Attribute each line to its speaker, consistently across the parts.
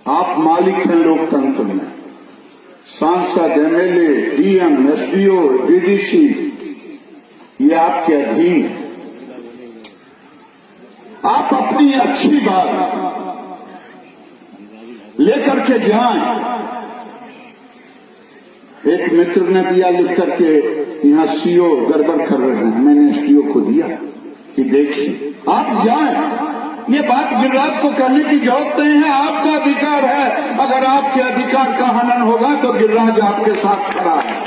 Speaker 1: आप मालिक हैं लोकतंत्र में। सांसद, एमएलए, डीएम, एसडीओ, डीडीसी ये आपके अधीन है। आप अपनी अच्छी बात लेकर के जाएं। एक मित्र ने दिया लिख करके, यहाँ सीओ गड़बड़ कर रहे हैं, मैंने एसडीओ को दिया कि देखिए आप जाएं। ये बात गिरिराज को कहने की जरूरत नहीं है, आपका अधिकार है। अगर आपके अधिकार का हनन होगा तो गिरिराज आपके साथ खड़ा है।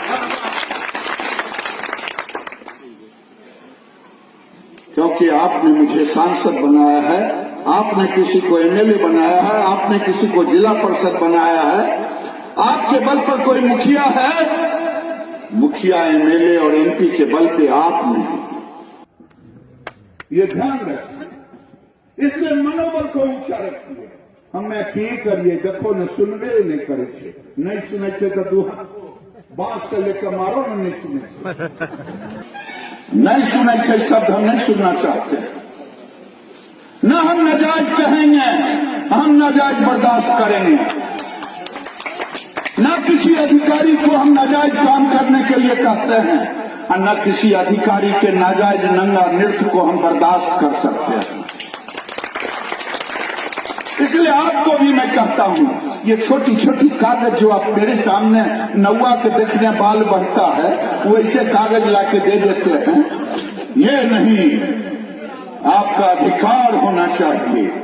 Speaker 1: क्योंकि आपने मुझे सांसद बनाया है, आपने किसी को एमएलए बनाया है, आपने किसी को जिला परिषद बनाया है। आपके बल पर कोई मुखिया है? मुखिया, एमएलए और एमपी के बल पे आप नहीं। ये ध्यान रखें, इसलिए मनोबल को ऊंचा रखिए। हमें की करिए, देखो ने सुनबे नहीं करे छे, नहीं सुने छे तो दुहा बात से लेकर मारो न, नहीं सुने नहीं सुने छे शब्द हम नहीं सुनना चाहते। न हम नाजायज कहेंगे, हम नाजायज बर्दाश्त करेंगे। न किसी अधिकारी को हम नाजायज काम करने के लिए कहते हैं, और न किसी अधिकारी के नाजायज नंगा नृत्य को हम बर्दाश्त कर सकते हैं। इसलिए आपको भी मैं कहता हूं, ये छोटी छोटी कागज जो आप मेरे सामने नौआ के देखने बाल बढ़ता है, वो ऐसे कागज लाके दे देते हैं, ये नहीं, आपका अधिकार होना चाहिए।